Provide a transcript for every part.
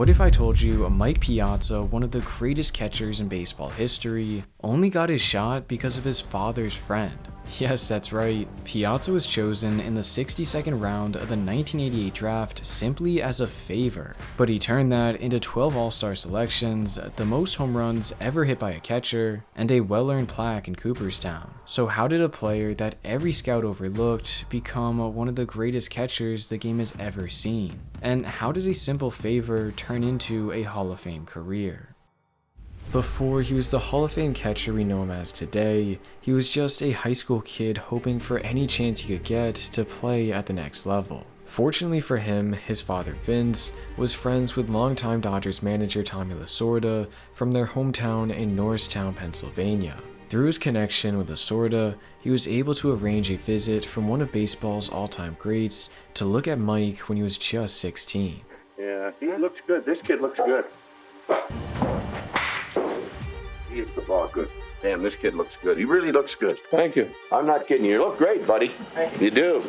What if I told you Mike Piazza, one of the greatest catchers in baseball history, only got his shot because of his father's friend? Yes, that's right. Piazza was chosen in the 62nd round of the 1988 draft simply as a favor, but he turned that into 12 All-Star selections, the most home runs ever hit by a catcher, and a well-earned plaque in Cooperstown. So how did a player that every scout overlooked become one of the greatest catchers the game has ever seen? And how did a simple favor turn into a Hall of Fame career? Before he was the Hall of Fame catcher we know him as today, he was just a high school kid hoping for any chance he could get to play at the next level. Fortunately for him, his father Vince was friends with longtime Dodgers manager Tommy Lasorda from their hometown in Norristown, Pennsylvania. Through his connection with Lasorda, he was able to arrange a visit from one of baseball's all-time greats to look at Mike when he was just 16. Yeah, he looks good. This kid looks good. He hits the ball good. Damn, this kid looks good. He really looks good. Thank you. I'm not kidding you. You look great, buddy. You do.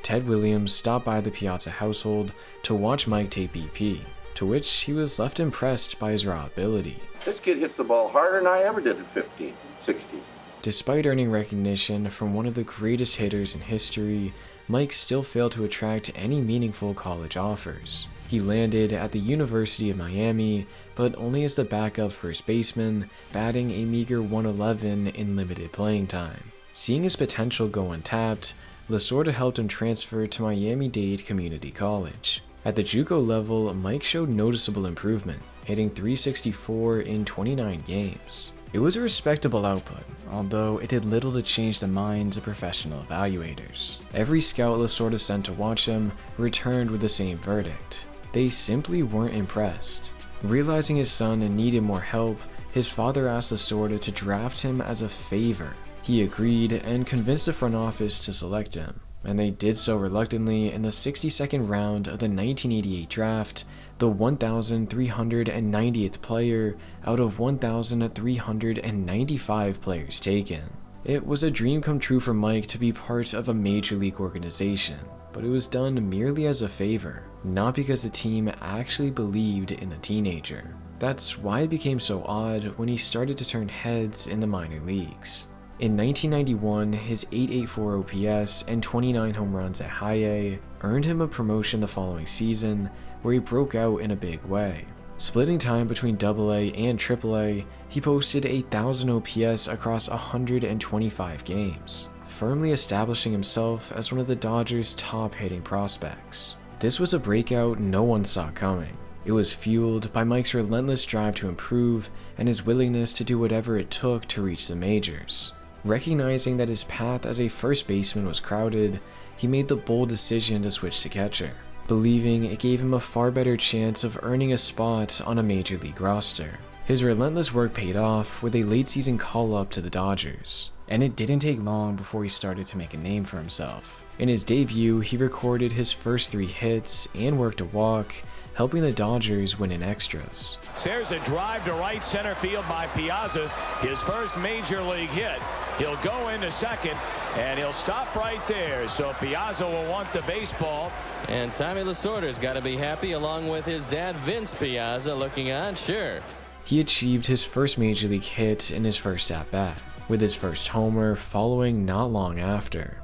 Ted Williams stopped by the Piazza household to watch Mike take BP, to which he was left impressed by his raw ability. This kid hits the ball harder than I ever did at 15, 16. Despite earning recognition from one of the greatest hitters in history, Mike still failed to attract any meaningful college offers. He landed at the University of Miami, but only as the backup first baseman, batting a meager 111 in limited playing time. Seeing his potential go untapped, Lasorda helped him transfer to Miami-Dade Community College. At the JUCO level, Mike showed noticeable improvement, hitting .364 in 29 games. It was a respectable output, although it did little to change the minds of professional evaluators. Every scout Lasorda sent to watch him returned with the same verdict. They simply weren't impressed. Realizing his son needed more help, his father asked Lasorda to draft him as a favor. He agreed and convinced the front office to select him, and they did so reluctantly in the 62nd round of the 1988 draft, the 1,390th player out of 1,395 players taken. It was a dream come true for Mike to be part of a major league organization, but it was done merely as a favor, not because the team actually believed in the teenager. That's why it became so odd when he started to turn heads in the minor leagues. In 1991, his .884 OPS and 29 home runs at High A earned him a promotion the following season, where he broke out in a big way. Splitting time between AA and AAA, he posted 8,000 OPS across 125 games, firmly establishing himself as one of the Dodgers' top hitting prospects. This was a breakout no one saw coming. It was fueled by Mike's relentless drive to improve and his willingness to do whatever it took to reach the majors. Recognizing that his path as a first baseman was crowded, he made the bold decision to switch to catcher, believing it gave him a far better chance of earning a spot on a major league roster. His relentless work paid off with a late season call-up to the Dodgers, and it didn't take long before he started to make a name for himself. In his debut, he recorded his first 3 hits and worked a walk, helping the Dodgers win in extras. There's a drive to right center field by Piazza, his first major league hit. He'll go into second, and he'll stop right there. So Piazza will want the baseball. And Tommy Lasorda's got to be happy, along with his dad Vince Piazza looking on, sure. He achieved his first major league hit in his first at-bat, with his first homer following not long after.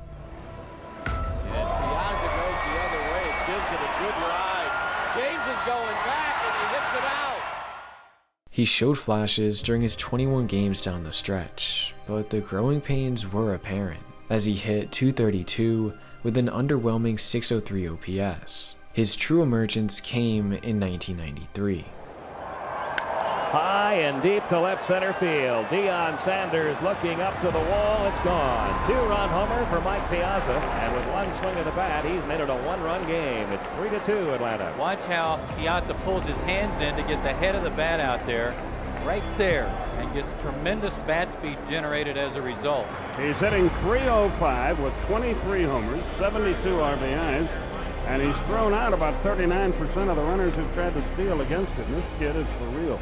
He showed flashes during his 21 games down the stretch, but the growing pains were apparent, as he hit .232 with an underwhelming .603 OPS. His true emergence came in 1993. High and deep to left center field. Deion Sanders looking up to the wall. It's gone. 2-run homer for Mike Piazza. And with one swing of the bat, he's made it a 1-run game. It's 3-2 Atlanta. Watch how Piazza pulls his hands in to get the head of the bat out there, right there, and gets tremendous bat speed generated as a result. He's hitting .305 with 23 homers, 72 RBIs, and he's thrown out about 39% of the runners who've tried to steal against him. This kid is for real.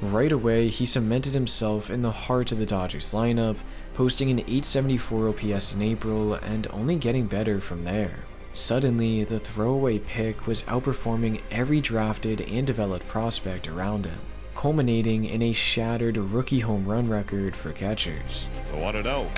Right away, he cemented himself in the heart of the Dodgers lineup, posting an .874 OPS in April and only getting better from there. Suddenly, the throwaway pick was outperforming every drafted and developed prospect around him, culminating in a shattered rookie home run record for catchers. The 1-0.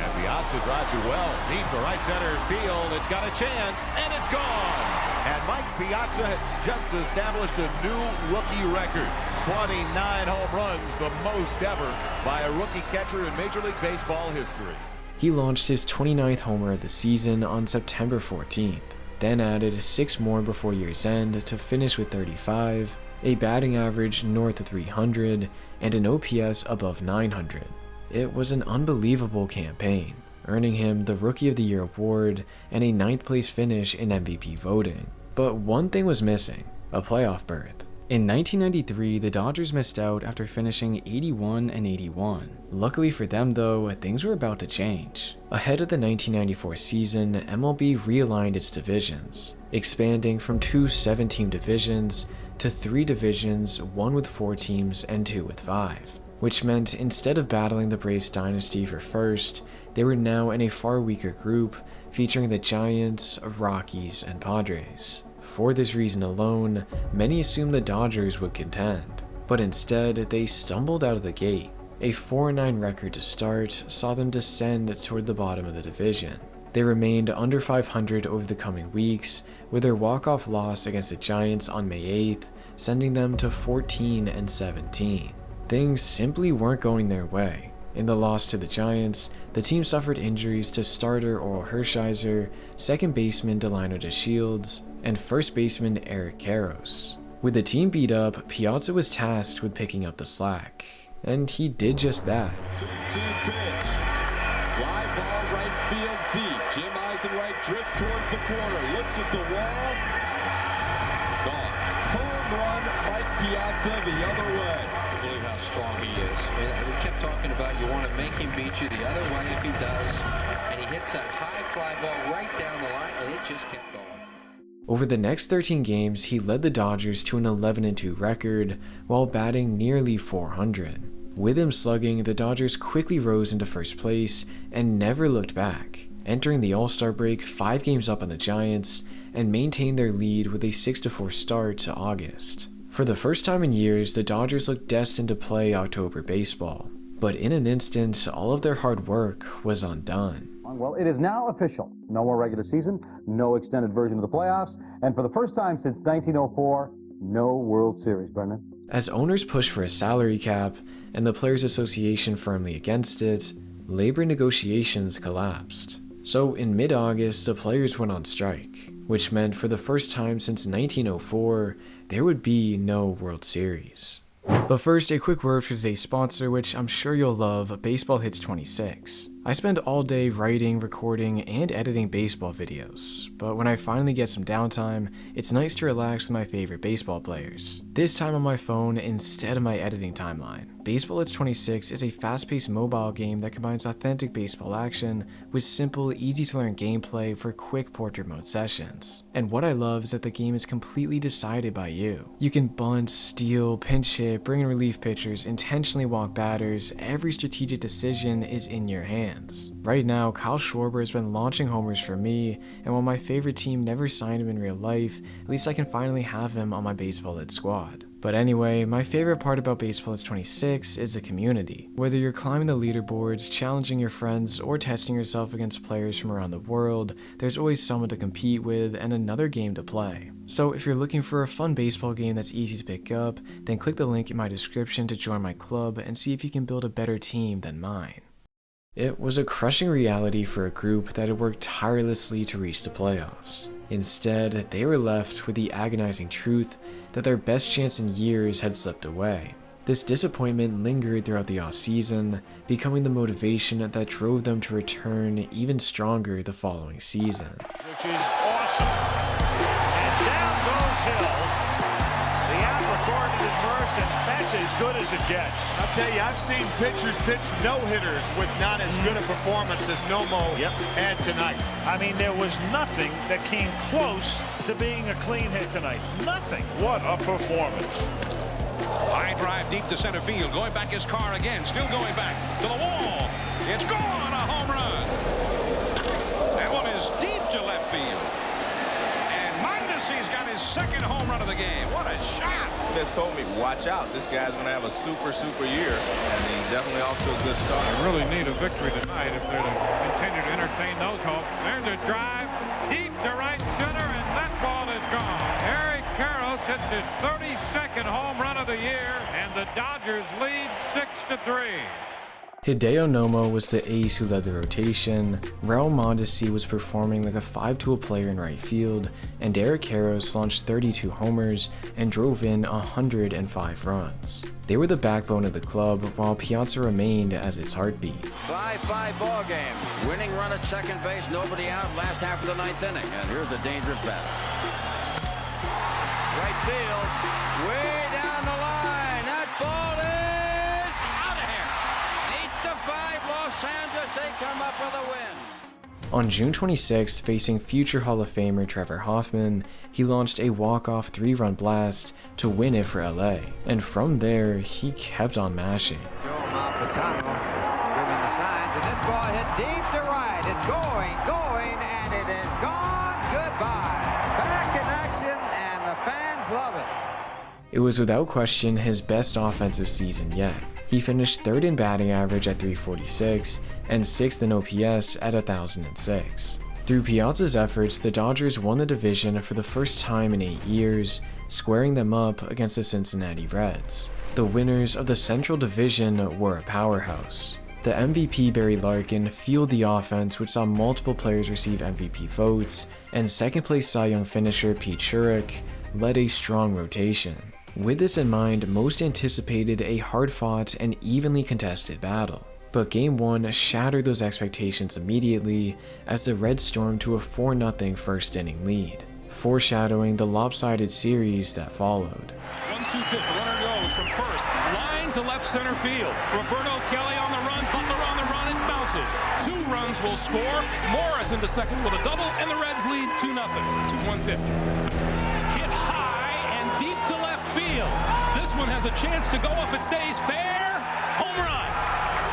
And Piazza drives it well deep to right center field. It's got a chance, and it's gone. And Mike Piazza has just established a new rookie record. 29 home runs, the most ever by a rookie catcher in Major League Baseball history. He launched his 29th homer of the season on September 14th, then added 6 more before year's end to finish with 35, a batting average north of 300, and an OPS above 900. It was an unbelievable campaign, earning him the Rookie of the Year award and a 9th place finish in MVP voting. But one thing was missing, a playoff berth. In 1993, the Dodgers missed out after finishing 81-81. Luckily for them though, things were about to change. Ahead of the 1994 season, MLB realigned its divisions, expanding from 2 7-team divisions to 3 divisions, 1 with 4 teams and 2 with 5. Which meant instead of battling the Braves dynasty for first, they were now in a far weaker group featuring the Giants, Rockies, and Padres. For this reason alone, many assumed the Dodgers would contend, but instead they stumbled out of the gate. A 4-9 record to start saw them descend toward the bottom of the division. They remained under 500 over the coming weeks, with their walk-off loss against the Giants on May 8th, sending them to 14-17. Things simply weren't going their way. In the loss to the Giants, the team suffered injuries to starter Oral Hershiser, second baseman Delino DeShields, and first baseman Eric Karros. With the team beat up, Piazza was tasked with picking up the slack, and he did just that. 2-2 pitch. Fly ball right field deep. Jim Eisenreich drifts towards the corner, looks at the wall. Gone. Home run, Mike Piazza the other way. Believe how strong he is. We kept talking about you want to make him beat you the other way if he does. And he hits that high fly ball right down the line, and it just kept going. Over the next 13 games, he led the Dodgers to an 11-2 record while batting nearly 400. With him slugging, the Dodgers quickly rose into first place and never looked back, entering the All-Star break 5 games up on the Giants and maintained their lead with a 6-4 start to August. For the first time in years, the Dodgers looked destined to play October baseball, but in an instant, all of their hard work was undone. Well, it is now official. No more regular season, no extended version of the playoffs, and for the first time since 1904, no World Series, Brendan. As owners pushed for a salary cap and the Players Association firmly against it, labor negotiations collapsed. So in mid-August, the players went on strike, which meant for the first time since 1904, there would be no World Series. But first, a quick word for today's sponsor, which I'm sure you'll love, Baseball Hits 26. I spend all day writing, recording, and editing baseball videos, but when I finally get some downtime, it's nice to relax with my favorite baseball players. This time on my phone instead of my editing timeline. Baseball Hits 26 is a fast-paced mobile game that combines authentic baseball action with simple, easy-to-learn gameplay for quick portrait mode sessions. And what I love is that the game is completely decided by you. You can bunt, steal, pinch hit, bring in relief pitchers, intentionally walk batters. Every strategic decision is in your hands. Right now, Kyle Schwarber has been launching homers for me, and while my favorite team never signed him in real life, at least I can finally have him on my Baseball Hits squad. But anyway, my favorite part about Baseball Hits 26 is the community. Whether you're climbing the leaderboards, challenging your friends, or testing yourself against players from around the world, there's always someone to compete with and another game to play. So if you're looking for a fun baseball game that's easy to pick up, then click the link in my description to join my club and see if you can build a better team than mine. It was a crushing reality for a group that had worked tirelessly to reach the playoffs. Instead, they were left with the agonizing truth that their best chance in years had slipped away. This disappointment lingered throughout the offseason, becoming the motivation that drove them to return even stronger the following season. Which is awesome. And down goes Hill. The apple recorded at first, and that's as good as it gets. I'll tell you, I've seen pitchers pitch no-hitters with not as good a performance as Nomo had tonight. I mean, there was nothing that came close to being a clean hit tonight. Nothing. What a performance. High drive deep to center field. Going back his car again. Still going back to the wall. It's gone. A home run. That one is deep to left field. run of the game. What a shot! Smith told me, watch out. This guy's going to have a super year. And he's definitely off to a good start. They really need a victory tonight if they're to continue to entertain those hopes. There's a drive deep to right center, and that ball is gone. Eric Karros hits his 32nd home run of the year, and the Dodgers lead 6-3. Hideo Nomo was the ace who led the rotation, Raul Mondesi was performing like a 5-tool player in right field, and Eric Karros launched 32 homers and drove in 105 runs. They were the backbone of the club, while Piazza remained as its heartbeat. 5-5 ball game. Winning run at second base, nobody out, last half of the ninth inning, and here's a dangerous batter. Right field, way down the line, that ball is out of here. 8-5 Los Angeles, they come up with a win. On June 26th, facing future Hall of Famer Trevor Hoffman, he launched a walk-off 3-run blast to win it for LA, and from there, he kept on mashing. Joe Malpatano giving the signs, and this ball hit deep to right. It's going, and it is gone. Goodbye. Back in action, and the fans love it. It was without question his best offensive season yet. He finished 3rd in batting average at .346 and 6th in OPS at 1,006. Through Piazza's efforts, the Dodgers won the division for the first time in 8 years, squaring them up against the Cincinnati Reds. The winners of the Central Division were a powerhouse. The MVP Barry Larkin fueled the offense, which saw multiple players receive MVP votes, and second-place Cy Young finisher Pete Shurik led a strong rotation. With this in mind, most anticipated a hard-fought and evenly contested battle. But Game 1 shattered those expectations immediately as the Reds stormed to a 4-0 first-inning lead, foreshadowing the lopsided series that followed. 1-2 pitch, runner goes from first, line to left center field. Roberto Kelly on the run, Butler on the run, and bounces. 2 runs will score. Morris into second with a double, and the Reds lead 2-0. 2-1 pitch. Hit high and deep to left field. This one has a chance to go if it stays fair. Home run.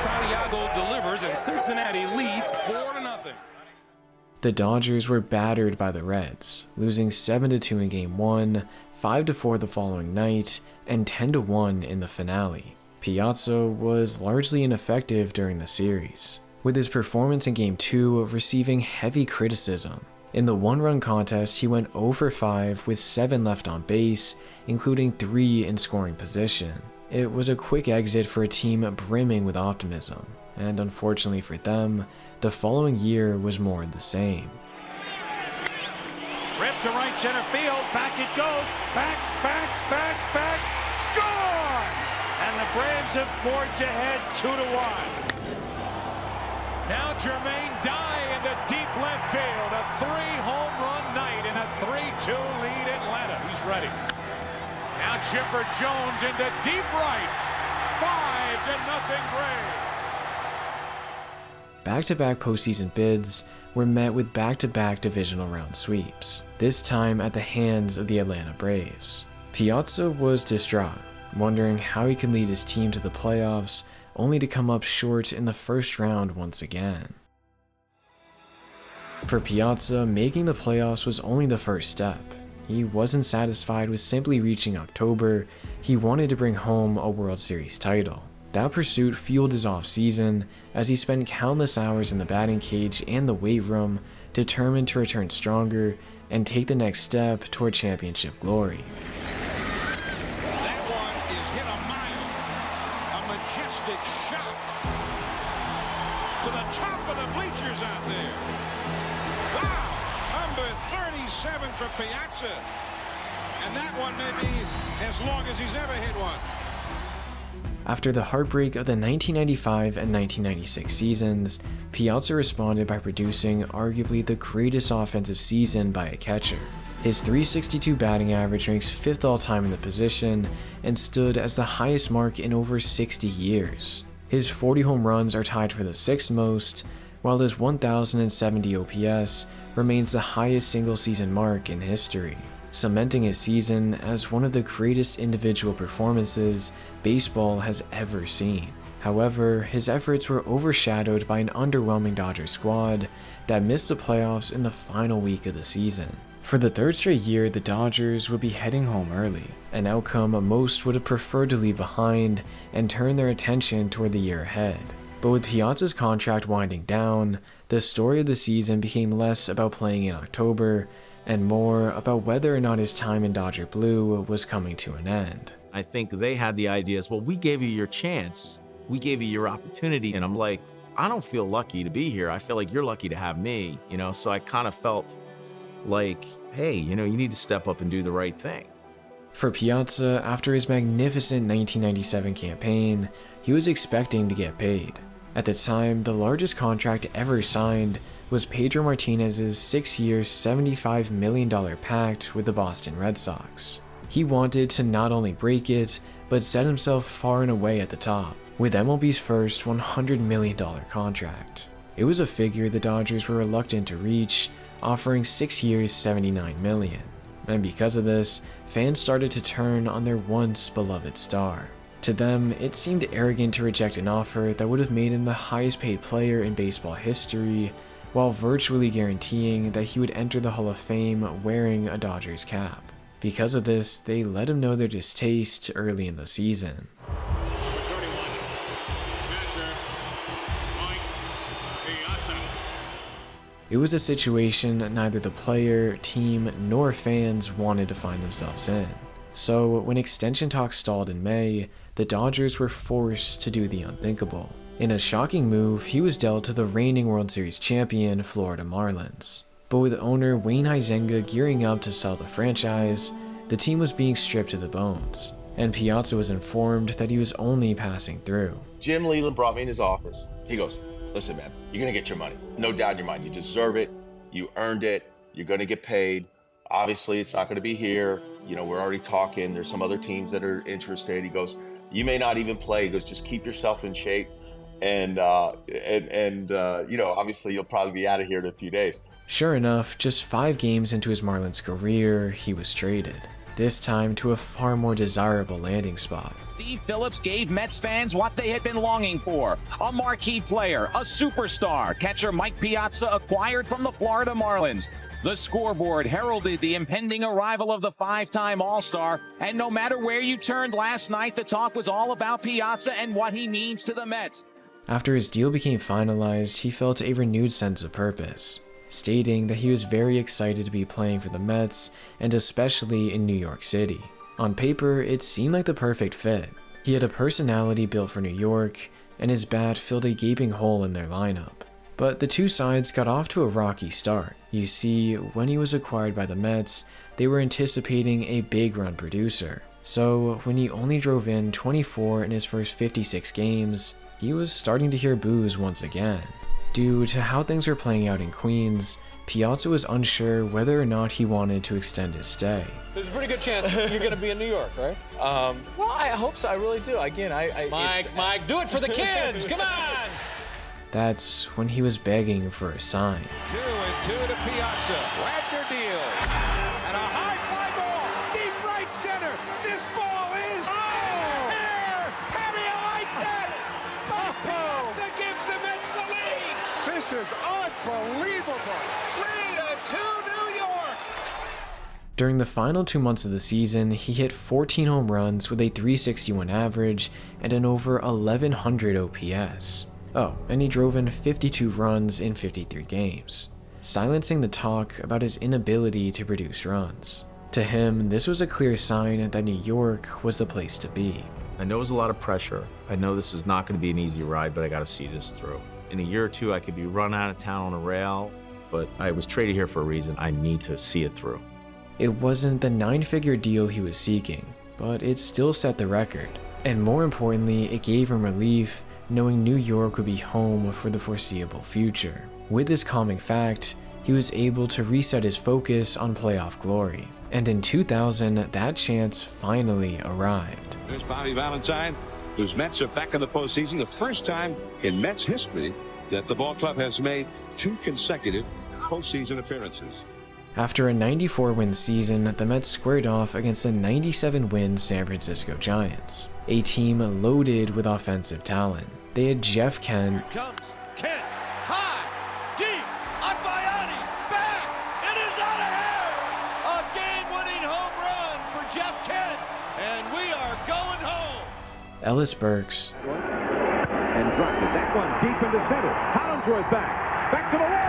Santiago delivers, and Cincinnati leads 4-0. The Dodgers were battered by the Reds, losing 7-2 in Game 1, 5-4 the following night, and 10-1 in the finale. Piazza was largely ineffective during the series, with his performance in Game 2 receiving heavy criticism. In the 1-run contest, he went 0 for 5 with 7 left on base, including 3 in scoring position. It was a quick exit for a team brimming with optimism, and unfortunately for them, the following year was more of the same. Ripped to right center field, back it goes, back, gone! And the Braves have forged ahead 2-1. Now Jermaine Dye into deep left field, a 3-home run night and a 3-2 lead Atlanta. He's ready. Now Chipper Jones into deep right, 5-0 Braves. Back-to-back postseason bids were met with back-to-back divisional round sweeps, this time at the hands of the Atlanta Braves. Piazza was distraught, wondering how he could lead his team to the playoffs, only to come up short in the first round once again. For Piazza, making the playoffs was only the first step. He wasn't satisfied with simply reaching October, he wanted to bring home a World Series title. That pursuit fueled his offseason as he spent countless hours in the batting cage and the weight room, determined to return stronger and take the next step toward championship glory. That one is hit a mile. A majestic shot to the top of the bleachers out there. Wow! Number 37 for Piazza. And that one may be as long as he's ever hit one. After the heartbreak of the 1995 and 1996 seasons, Piazza responded by producing arguably the greatest offensive season by a catcher. His .362 batting average ranks 5th all-time in the position and stood as the highest mark in over 60 years. His 40 home runs are tied for the 6th most, while his 1,070 OPS remains the highest single-season mark in history, cementing his season as one of the greatest individual performances baseball has ever seen. However, his efforts were overshadowed by an underwhelming Dodgers squad that missed the playoffs in the final week of the season. For the third straight year, the Dodgers would be heading home early, an outcome most would have preferred to leave behind and turn their attention toward the year ahead. But with Piazza's contract winding down, the story of the season became less about playing in October and more about whether or not his time in Dodger Blue was coming to an end. I think they had the ideas, well, we gave you your chance, we gave you your opportunity, and I'm like, I don't feel lucky to be here. I feel like you're lucky to have me, so I kind of felt like, hey, you need to step up and do the right thing. For Piazza, after his magnificent 1997 campaign, he was expecting to get paid. At the time, the largest contract ever signed was Pedro Martinez's 6-year, $75 million pact with the Boston Red Sox. He wanted to not only break it, but set himself far and away at the top, with MLB's first $100 million contract. It was a figure the Dodgers were reluctant to reach, offering 6 years, $79 million. And because of this, fans started to turn on their once beloved star. To them, it seemed arrogant to reject an offer that would have made him the highest paid player in baseball history, while virtually guaranteeing that he would enter the Hall of Fame wearing a Dodgers cap. Because of this, they let him know their distaste early in the season. It was a situation neither the player, team, nor fans wanted to find themselves in. So, when extension talks stalled in May, the Dodgers were forced to do the unthinkable. In a shocking move, he was dealt to the reigning World Series champion Florida Marlins. But with owner Wayne Huizenga gearing up to sell the franchise, the team was being stripped to the bones, and Piazza was informed that he was only passing through. Jim Leland brought me in his office. He goes, listen, man, you're going to get your money. No doubt in your mind. You deserve it. You earned it. You're going to get paid. Obviously, it's not going to be here. We're already talking. There's some other teams that are interested. He goes, you may not even play. He goes, just keep yourself in shape. And obviously, you'll probably be out of here in a few days. Sure enough, just 5 games into his Marlins career, he was traded. This time to a far more desirable landing spot. Steve Phillips gave Mets fans what they had been longing for. A marquee player, a superstar. Catcher Mike Piazza acquired from the Florida Marlins. The scoreboard heralded the impending arrival of the 5-time All-Star. And no matter where you turned last night, the talk was all about Piazza and what he means to the Mets. After his deal became finalized, he felt a renewed sense of purpose, stating that he was very excited to be playing for the Mets, and especially in New York City. On paper, it seemed like the perfect fit. He had a personality built for New York, and his bat filled a gaping hole in their lineup. But the two sides got off to a rocky start. You see, when he was acquired by the Mets, they were anticipating a big run producer. So when he only drove in 24 in his first 56 games, he was starting to hear boos once again. Due to how things were playing out in Queens, Piazza was unsure whether or not he wanted to extend his stay. There's a pretty good chance you're going to be in New York, right? Well, I hope so. I really do. Again, Mike, do it for the kids. Come on. That's when he was begging for a sign. 2-2 to Piazza. Wagner deals. And a high fly ball. Deep right center. This ball is there. How do you like that? Piazza gives the Mets the lead. This is unbelievable. 3-2 New York. During the final 2 months of the season, he hit 14 home runs with a .361 average and an over 1100 OPS. Oh, and he drove in 52 runs in 53 games, silencing the talk about his inability to produce runs. To him, this was a clear sign that New York was the place to be. I know there's a lot of pressure. I know this is not going to be an easy ride, but I got to see this through. In a year or two, I could be run out of town on a rail, but I was traded here for a reason. I need to see it through. It wasn't the 9-figure deal he was seeking, but it still set the record. And more importantly, it gave him relief knowing New York would be home for the foreseeable future. With this calming fact, he was able to reset his focus on playoff glory. And in 2000, that chance finally arrived. There's Bobby Valentine, whose Mets are back in the postseason. The first time in Mets history that the ball club has made 2 consecutive postseason appearances. After a 94-win season, the Mets squared off against the 97-win San Francisco Giants, a team loaded with offensive talent. They had Jeff Kent, Here comes Kent, high, deep, Agbayani, back, it is out of here! going home. Ellis Burks, and dropped it. That one deep into center. Hollingsworth back to the wall.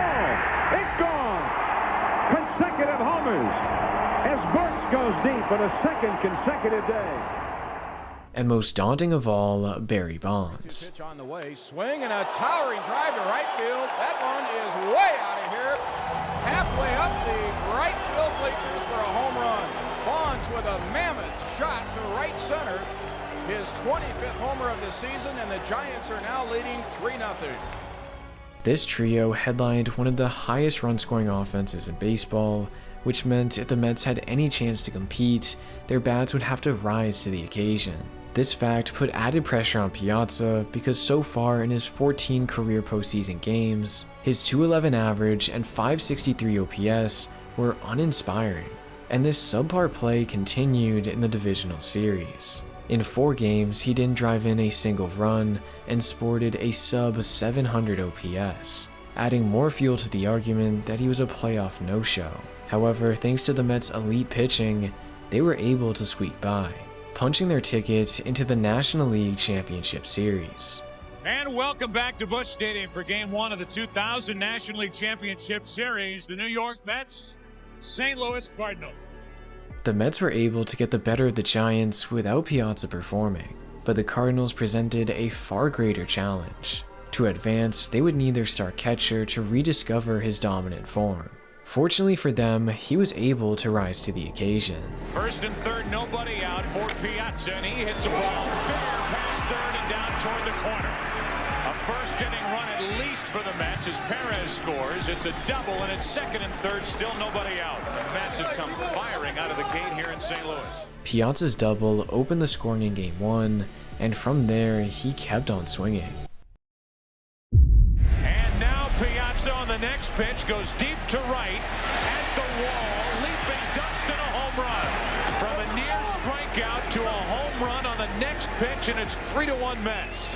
It's gone. Consecutive homers as Burks goes deep on a second consecutive day. and most daunting of all, Barry Bonds. Pitch on the way, swing and a towering drive to right field. That one is way out of here. Halfway up the right field bleachers for a home run. Bonds with a mammoth shot to right center. His 25th homer of the season, and the Giants are now leading 3-0. This trio headlined one of the highest run-scoring offenses in baseball, which meant if the Mets had any chance to compete, their bats would have to rise to the occasion. This fact put added pressure on Piazza because so far in his 14 career postseason games, his .211 average and .563 OPS were uninspiring, and this subpar play continued in the divisional series. In 4 games, he didn't drive in a single run and sported a sub-700 OPS, adding more fuel to the argument that he was a playoff no-show. However, thanks to the Mets' elite pitching, they were able to squeak by, punching their ticket into the National League Championship Series. And welcome back to Busch Stadium for Game 1 of the 2000 National League Championship Series. The New York Mets, St. Louis Cardinals. The Mets were able to get the better of the Giants without Piazza performing, but the Cardinals presented a far greater challenge. To advance, they would need their star catcher to rediscover his dominant form. Fortunately for them, he was able to rise to the occasion. First and third, nobody out for Piazza, and he hits a ball fair past third and down toward the corner. A first inning run at least for the Mets as Perez scores. It's a double, and it's second and third, still nobody out. The Mets have come firing out of the gate here in St. Louis. Piazza's double opened the scoring in Game 1, and from there, he kept on swinging. And now Piazza on the next pitch goes deep to right at the wall, leaping Dunston a home run. From a near strikeout to a home run on the next pitch, and it's 3-1 Mets.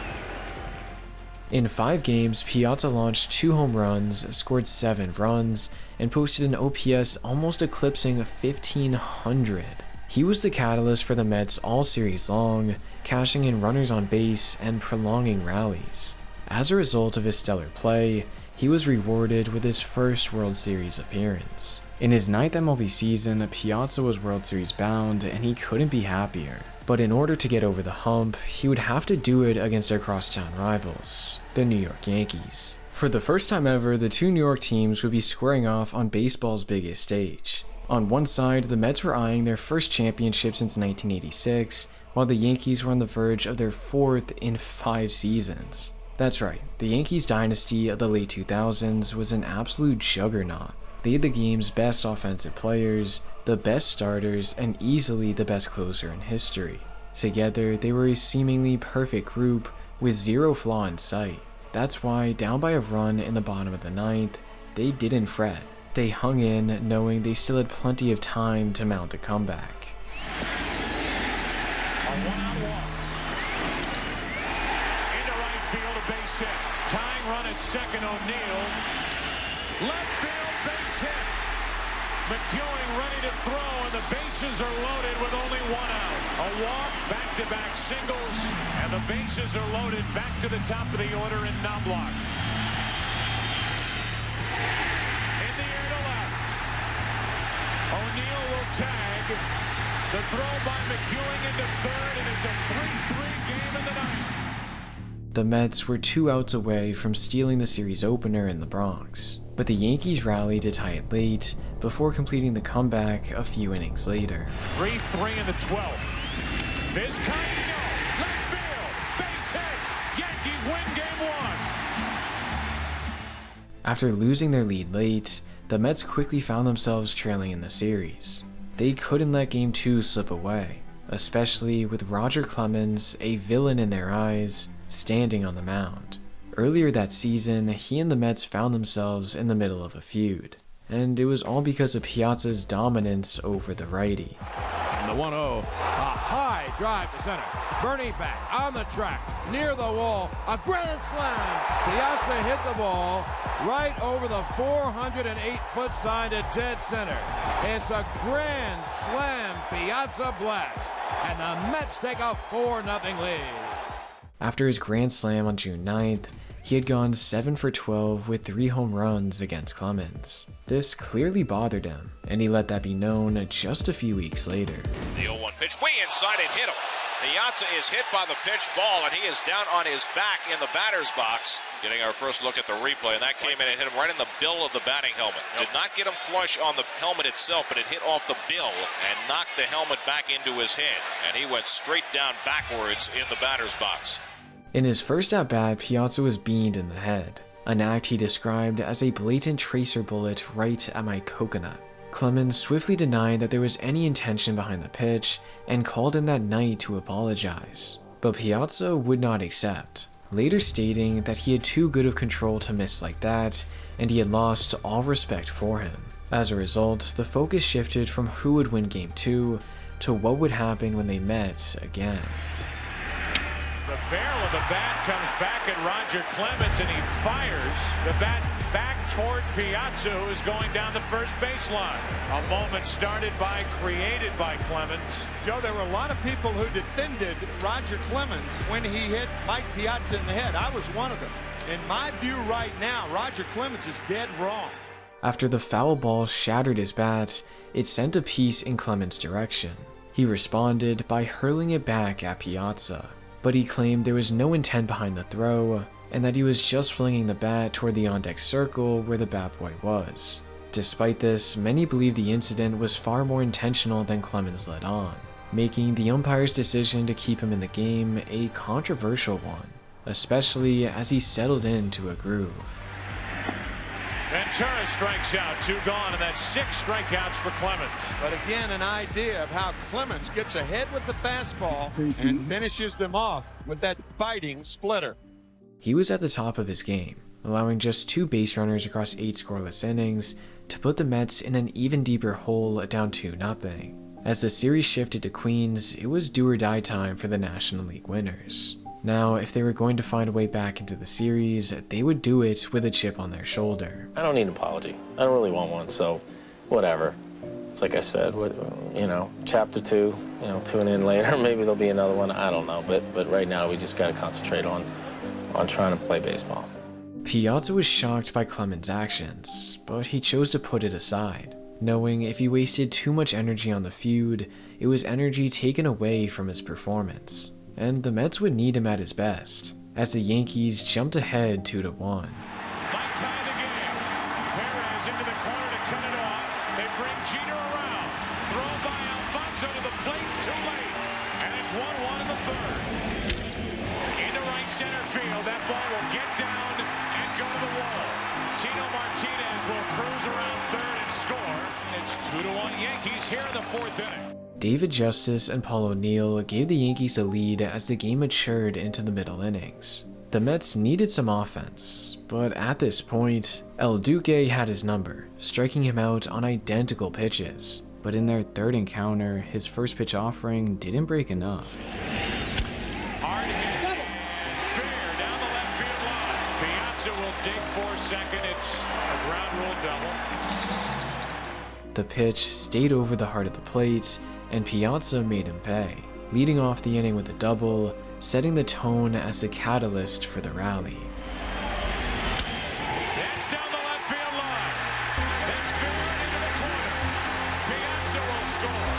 In 5 games, Piazza launched 2 home runs, scored 7 runs, and posted an OPS almost eclipsing 1,500. He was the catalyst for the Mets all series long, cashing in runners on base and prolonging rallies. As a result of his stellar play, he was rewarded with his first World Series appearance. In his 9th MLB season, Piazza was World Series bound, and he couldn't be happier. But in order to get over the hump, he would have to do it against their crosstown rivals, the New York Yankees. For the first time ever, the 2 New York teams would be squaring off on baseball's biggest stage. On one side, the Mets were eyeing their first championship since 1986, while the Yankees were on the verge of their 4th in 5 seasons. That's right, the Yankees dynasty of the late 2000s was an absolute juggernaut. They had the game's best offensive players, the best starters, and easily the best closer in history. Together, they were a seemingly perfect group with zero flaw in sight. That's why, down by a run in the bottom of the 9th, they didn't fret. They hung in, knowing they still had plenty of time to mount a comeback. A one-on-one. Into right field, a base hit. Tying run at second, O'Neill. Left field, base hit. McEwing ready to throw, and the bases are loaded with only 1 out. A walk, back-to-back singles, and the bases are loaded back to the top of the order in Knobloch. In the air to left. O'Neill will tag. The throw by McEwing into third, and it's a 3-3 game in the 9th. The Mets were 2 outs away from stealing the series opener in the Bronx, but the Yankees rallied to tie it late before completing the comeback a few innings later. 3-3 in the 12th. Vizcaino, left field, base hit. Yankees win Game 1. After losing their lead late, the Mets quickly found themselves trailing in the series. They couldn't let Game 2 slip away, especially with Roger Clemens, a villain in their eyes, standing on the mound. Earlier that season, he and the Mets found themselves in the middle of a feud, and it was all because of Piazza's dominance over the righty. And the 1-0, a high drive to center. Bernie back on the track, near the wall, a grand slam. Piazza hit the ball right over the 408-foot sign to dead center. It's a grand slam Piazza blast, and the Mets take a 4-0 lead. After his grand slam on June 9th, he had gone 7 for 12 with 3 home runs against Clemens. This clearly bothered him, and he let that be known just a few weeks later. The 0-1 pitch way inside and hit him. Piazza is hit by the pitch ball, and he is down on his back in the batter's box. Getting our first look at the replay, and that came in and hit him right in the bill of the batting helmet. Did not get him flush on the helmet itself, but it hit off the bill and knocked the helmet back into his head, and he went straight down backwards in the batter's box. In his first at-bat, Piazza was beamed in the head, an act he described as a blatant tracer bullet right at my coconut. Clemens swiftly denied that there was any intention behind the pitch and called him that night to apologize. But Piazza would not accept, later stating that he had too good of control to miss like that, and he had lost all respect for him. As a result, the focus shifted from who would win Game 2 to what would happen when they met again. The barrel of the bat comes back at Roger Clemens, and he fires the bat back toward Piazza, who is going down the first baseline. A moment created by Clemens. Joe, there were a lot of people who defended Roger Clemens when he hit Mike Piazza in the head. I was one of them. In my view right now, Roger Clemens is dead wrong. After the foul ball shattered his bat, it sent a piece in Clemens' direction. He responded by hurling it back at Piazza, but he claimed there was no intent behind the throw, and that he was just flinging the bat toward the on-deck circle where the bat boy was. Despite this, many believe the incident was far more intentional than Clemens let on, making the umpire's decision to keep him in the game a controversial one, especially as he settled into a groove. Ventura strikes out, 2 gone, and that's 6 strikeouts for Clemens. But again, an idea of how Clemens gets ahead with the fastball and finishes them off with that biting splitter. He was at the top of his game, allowing just 2 base runners across 8 scoreless innings to put the Mets in an even deeper hole down 2-0. As the series shifted to Queens, it was do or die time for the National League winners. Now, if they were going to find a way back into the series, they would do it with a chip on their shoulder. I don't need an apology. I don't really want one, so whatever. It's like I said, chapter 2, tune in later. Maybe there'll be another one. I don't know, but right now we just got to concentrate on trying to play baseball. Piazza was shocked by Clemens' actions, but he chose to put it aside, knowing if he wasted too much energy on the feud, it was energy taken away from his performance. And the Mets would need him at his best, as the Yankees jumped ahead 2-1. Might tie the game. Perez into the corner to cut it off. They bring Jeter around. Thrown by Alfonso to the plate, too late. And it's 1-1 in the third. Into right center field. That ball will get down and go to the wall. Tino Martinez will cruise around third and score. It's 2-1 Yankees here in the 4th inning. David Justice and Paul O'Neill gave the Yankees the lead as the game matured into the middle innings. The Mets needed some offense, but at this point, El Duque had his number, striking him out on identical pitches. But in their third encounter, his first pitch offering didn't break enough. Hard hit, fair down the left field line. Piazza will dig for second. It's a ground rule double. The pitch stayed over the heart of the plate, and Piazza made him pay, leading off the inning with a double, setting the tone as the catalyst for the rally. That's down the left field line. That's fair into the corner. Piazza will score.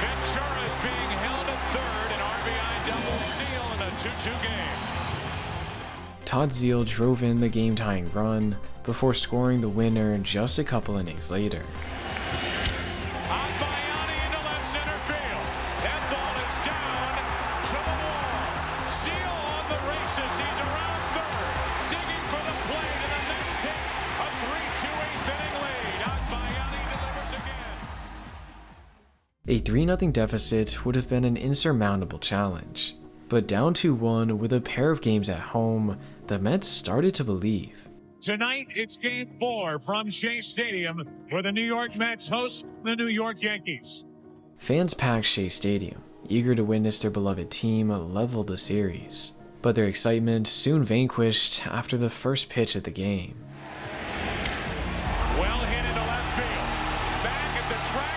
Ventura is being held at third, an RBI double seal in a 2-2 game. Todd Zeile drove in the game-tying run before scoring the winner just a couple innings later. A 3-0 deficit would have been an insurmountable challenge, but down 2-1 with a pair of games at home, the Mets started to believe. Tonight, it's Game 4 from Shea Stadium, where the New York Mets host the New York Yankees. Fans packed Shea Stadium, eager to witness their beloved team level the series, but their excitement soon vanquished after the first pitch of the game. Well hit into left field. Back at the track.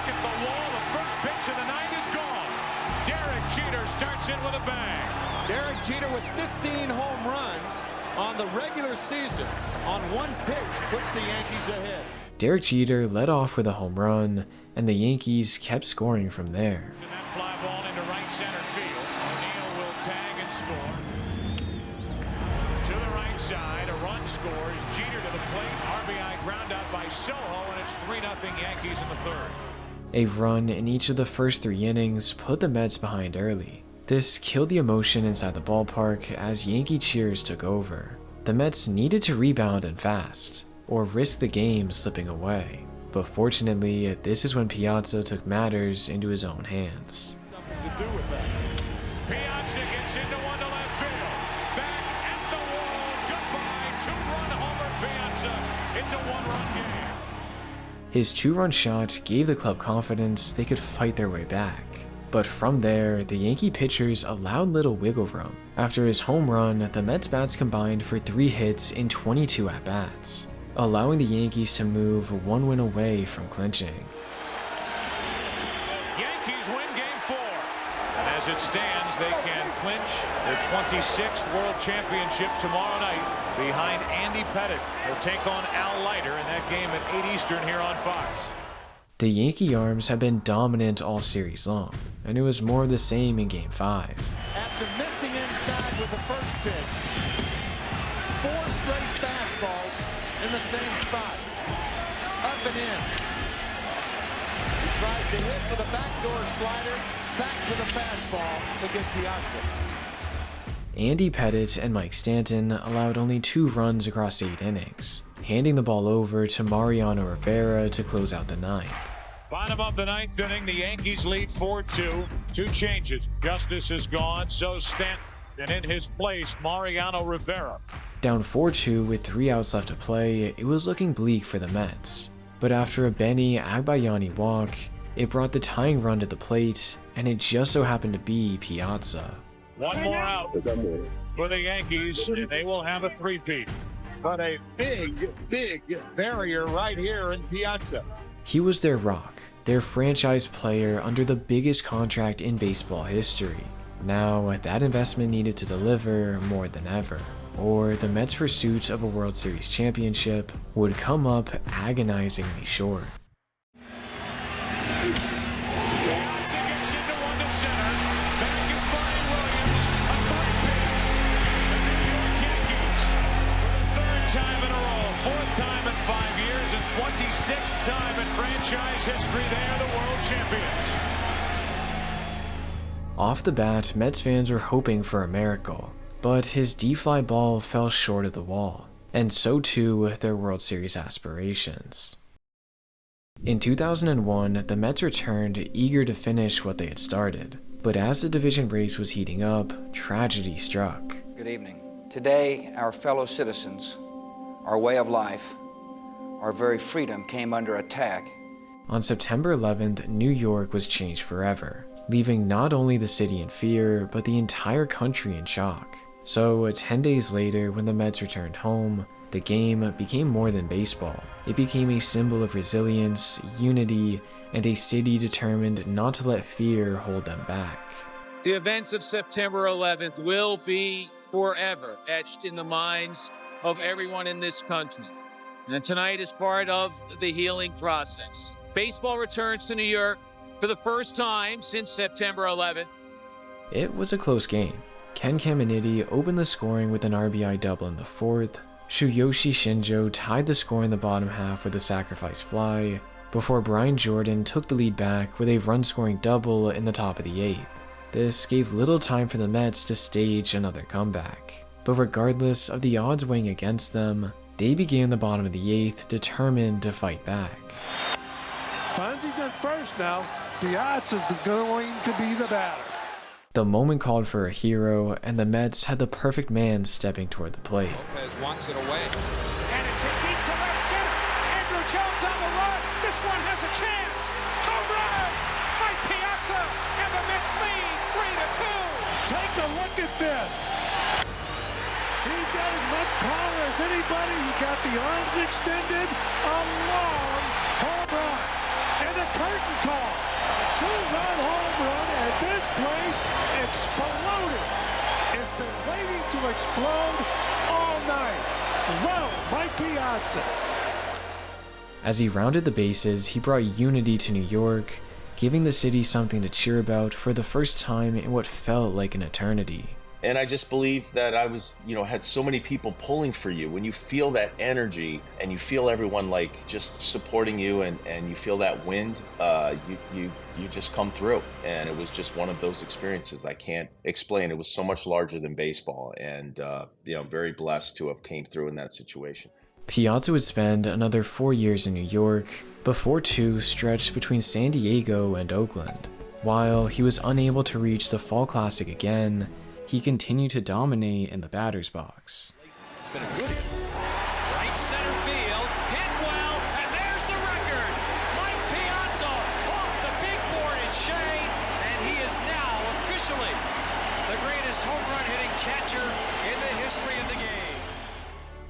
with a bang. Derek Jeter with 15 home runs on the regular season on one pitch puts the Yankees ahead. Derek Jeter led off with a home run, and the Yankees kept scoring from there. And that fly ball into right center field. O'Neill will tag and score. To the right side, a run scores. Jeter to the plate. RBI ground out by Soho, and it's 3-0 Yankees in the third. A run in each of the first 3 innings put the Mets behind early. This killed the emotion inside the ballpark as Yankee cheers took over. The Mets needed to rebound and fast, or risk the game slipping away. But fortunately, this is when Piazza took matters into his own hands. Something to do with that. Piazza gets into one to left field. Back at the wall. Goodbye. 2-run homer Piazza. It's a 1-run game. His 2-run shot gave the club confidence they could fight their way back. But from there, the Yankee pitchers allowed little wiggle room. After his home run, the Mets bats combined for 3 hits in 22 at-bats, allowing the Yankees to move 1 win away from clinching. Yankees win Game 4. And as it stands, they can clinch their 26th World Championship tomorrow night behind Andy Pettitte. They'll take on Al Leiter in that game at 8 Eastern here on Fox. The Yankee arms have been dominant all series long, and it was more of the same in Game 5. After missing inside with the first pitch, 4 straight fastballs in the same spot. Up and in. He tries to hit with a backdoor slider, back to the fastball to get Piazza. Andy Pettitte and Mike Stanton allowed only 2 runs across 8 innings, handing the ball over to Mariano Rivera to close out the 9th. Bottom of the 9th inning, the Yankees lead 4-2. 2 changes. Justice is gone, so Stanton. And in his place, Mariano Rivera. Down 4-2 with 3 outs left to play, it was looking bleak for the Mets. But after a Benny Agbayani walk, it brought the tying run to the plate, and it just so happened to be Piazza. 1 more out for the Yankees, and they will have a 3-peat. But a big barrier right here in Piazza. He was their rock, their franchise player under the biggest contract in baseball history. Now, that investment needed to deliver more than ever, or the Mets' pursuit of a World Series championship would come up agonizingly short. Piazza gets into one to center. Back is Brian Williams, a 3-pitch. The New York Yankees, for the 3rd time in a row, 4th time in 5 years, and 26th time in franchise history, they are the world champions. Off the bat, Mets fans were hoping for a miracle, but his deep-fly ball fell short of the wall, and so too their World Series aspirations. In 2001, the Mets returned eager to finish what they had started, but as the division race was heating up, tragedy struck. Good evening. Today, our fellow citizens, our way of life, our very freedom came under attack. On September 11th, New York was changed forever, leaving not only the city in fear, but the entire country in shock. So 10 days later, when the Mets returned home, the game became more than baseball. It became a symbol of resilience, unity, and a city determined not to let fear hold them back. The events of September 11th will be forever etched in the minds of everyone in this country. And tonight is part of the healing process. Baseball returns to New York for the first time since September 11th. It was a close game. Ken Caminiti opened the scoring with an RBI double in the 4th. Shuyoshi Shinjo tied the score in the bottom half with a sacrifice fly, before Brian Jordan took the lead back with a run-scoring double in the top of the 8th. This gave little time for the Mets to stage another comeback. But regardless of the odds weighing against them, they began the bottom of the 8th determined to fight back. Fonzie's in first now. Piazza's going to be the batter. The moment called for a hero, and the Mets had the perfect man stepping toward the plate. Lopez wants it away. And it's hit deep to left center. Andrew Jones on the run. This one has a chance. Home run! Mike Piazza, and the Mets lead 3-2. Take a look at this. He's got as much power as anybody. He got the arms extended. A long home run. And a curtain call. two-run home run, and this place exploded. It's been waiting to explode all night. Well, Mike Piazza. As he rounded the bases, he brought unity to New York, giving the city something to cheer about for the first time in what felt like an eternity. And I just believe that I was, had so many people pulling for you. When you feel that energy and you feel everyone like just supporting you and you feel that wind, you just come through. And it was just one of those experiences I can't explain. It was so much larger than baseball. And, I'm very blessed to have came through in that situation. Piazza would spend another 4 years in New York, before 2 stretched between San Diego and Oakland. While he was unable to reach the Fall Classic again, he continued to dominate in the batter's box. It's been a good hit. Right center field, hit well, and there's the record. Mike Piazza off the big board in Shea, and he is now officially the greatest home run hitting catcher in the history of the game.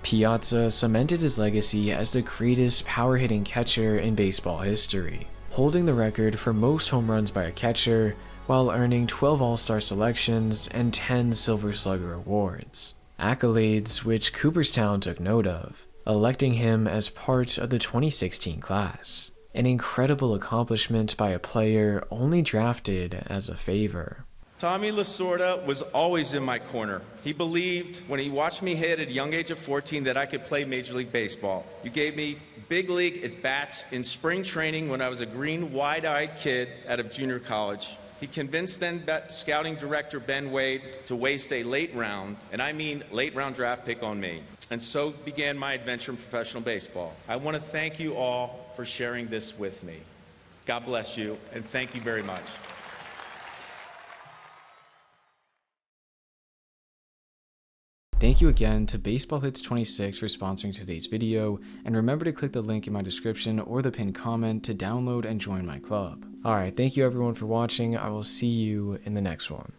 Piazza cemented his legacy as the greatest power-hitting catcher in baseball history, holding the record for most home runs by a catcher, while earning 12 All-Star selections and 10 Silver Slugger awards, accolades which Cooperstown took note of, electing him as part of the 2016 class, an incredible accomplishment by a player only drafted as a favor. Tommy Lasorda was always in my corner. He believed when he watched me hit at a young age of 14 that I could play Major League Baseball. You gave me big league at-bats in spring training when I was a green, wide-eyed kid out of junior college. He convinced then scouting director Ben Wade to waste a late round, and I mean late round draft pick on me. And so began my adventure in professional baseball. I want to thank you all for sharing this with me. God bless you, and thank you very much. Thank you again to Baseball Hits 26 for sponsoring today's video, and remember to click the link in my description or the pinned comment to download and join my club. Alright, thank you everyone for watching. I will see you in the next one.